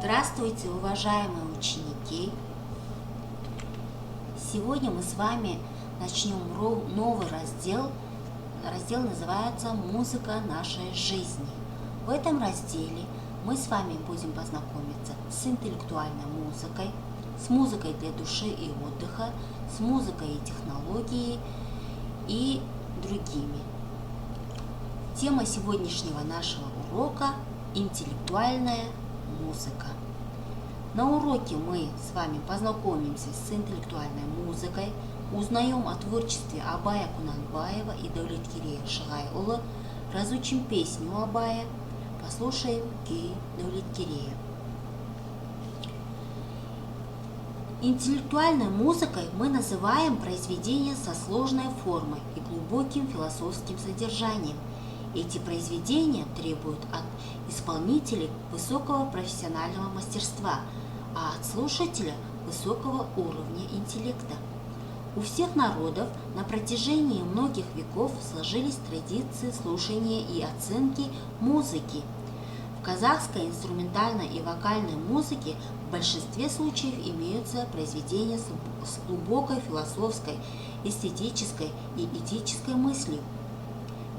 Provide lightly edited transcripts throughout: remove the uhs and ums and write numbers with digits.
Здравствуйте, уважаемые ученики! Сегодня мы с вами начнем новый раздел. Раздел называется «Музыка нашей жизни». В этом разделе мы с вами будем познакомиться с интеллектуальной музыкой, с музыкой для души и отдыха, с музыкой и технологией и другими. Тема сегодняшнего нашего урока – интеллектуальная музыка. На уроке мы с вами познакомимся с интеллектуальной музыкой, узнаем о творчестве Абая Кунанбаева и Даулеткерея Шыгайұлы, разучим песню Абая, послушаем күй Даулеткерея. Интеллектуальной музыкой мы называем произведения со сложной формой и глубоким философским содержанием. Эти произведения требуют от исполнителей высокого профессионального мастерства, а от слушателя высокого уровня интеллекта. У всех народов на протяжении многих веков сложились традиции слушания и оценки музыки. В казахской инструментальной и вокальной музыке в большинстве случаев имеются произведения с глубокой философской, эстетической и этической мыслью.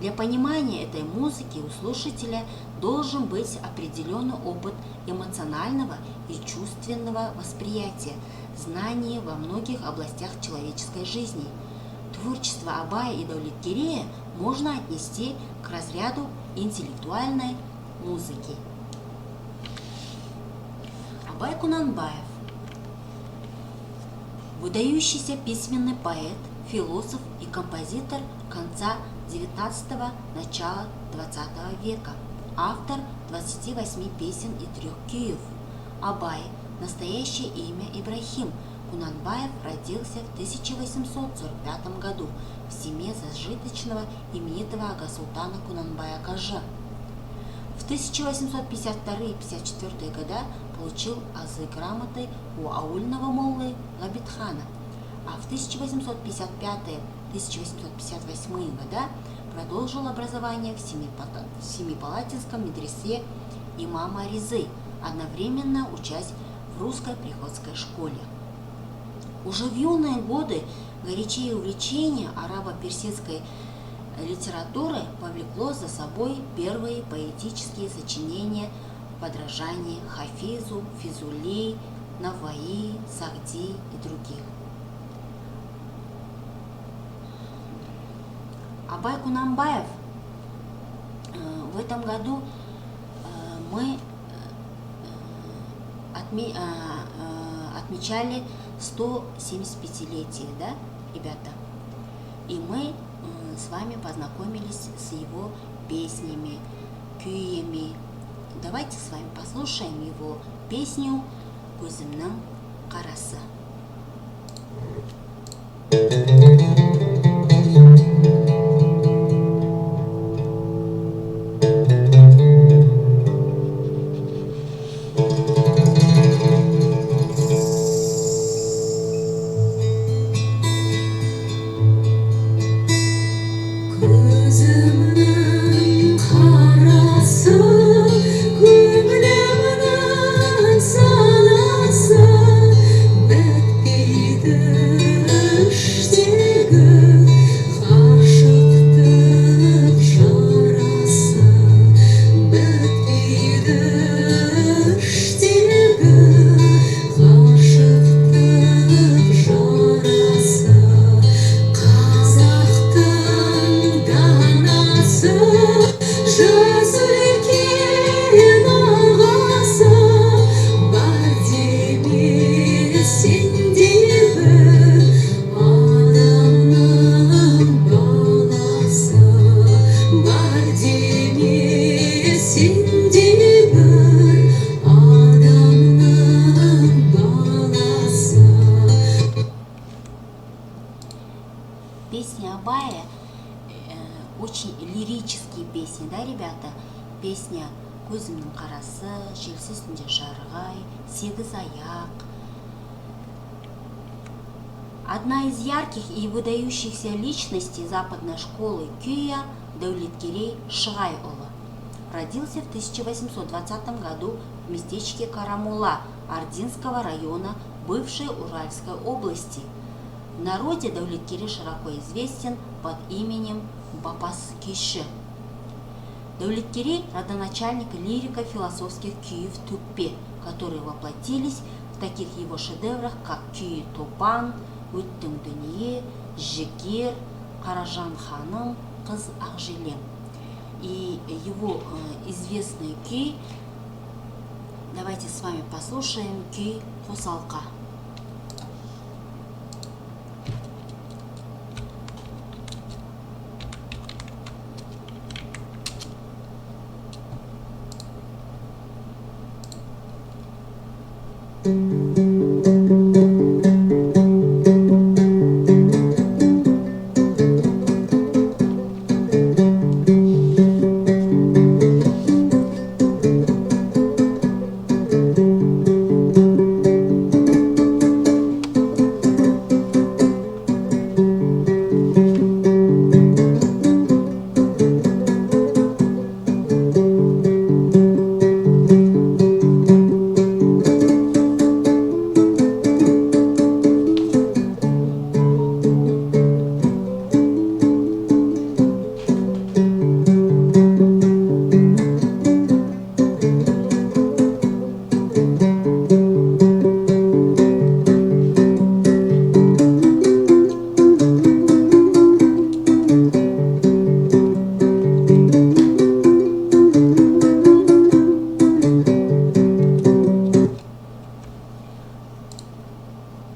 Для понимания этой музыки у слушателя должен быть определенный опыт эмоционального и чувственного восприятия, знания во многих областях человеческой жизни. Творчество Абая и Даулеткерея можно отнести к разряду интеллектуальной музыки. Абай Кунанбаев – выдающийся письменный поэт, философ и композитор конца XIX – начала XX века, автор 28 песен и 3 кюев. Абай, настоящее имя Ибрахим Кунанбаев, родился в 1845 году в семье зажиточного именитого ага султана Кунанбая Кажы. В 1852-54 года получил азы грамоты у аульного моллы Габитхана, а в 1855-1858 года продолжил образование в Семипалатинском медресе имама Ризы, одновременно учась в русской приходской школе. Уже в юные годы горячее увлечение арабо-персидской литературы повлекло за собой первые поэтические сочинения в подражании Хафизу, Физули, Наваи, Сахди и других. Абай Кунанбаев, в этом году мы отмечали 175-летие, да, ребята? И мы с вами познакомились с его песнями, күйями. Давайте с вами послушаем его песню «Көзімнің қарасы». Песни Абая очень лирические песни, да, ребята? Песня «Көзімнің қарасы», «Желсіз түнде жарғай», «Сегіз аяқ». Одна из ярких и выдающихся личностей западной школы күйя Даулеткерей Шыгайұлы. родился в 1820 году в местечке Карамула Ординского района бывшей Уральской области. В народе Давлеткерей широко известен под именем Бапас-Киши. Давлеткерей – родоначальник лирико-философских күйів Түкпе, которые воплотились в таких его шедеврах, как Күйі Топан, Өттің дүние, Жігер, Қаражан ханым, Қыз Ақжелем. И его известный күй, давайте с вами послушаем күй Қосалқа.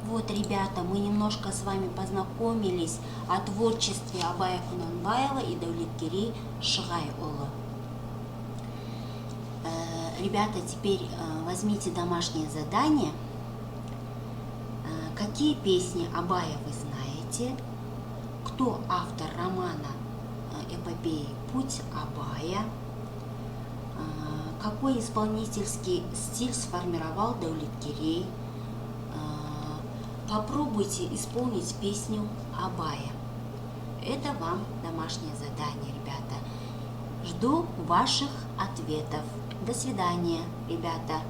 Вот, ребята, мы немножко с вами познакомились о творчестве Абая Кунанбаева и Давлеткерей Шығайұлы. Ребята, теперь возьмите домашнее задание. Какие песни Абая вы знаете? Кто автор романа эпопеи «Путь Абая»? Какой исполнительский стиль сформировал Давлеткерей? Попробуйте исполнить песню Абая. Это вам домашнее задание, ребята. Жду ваших ответов. До свидания, ребята.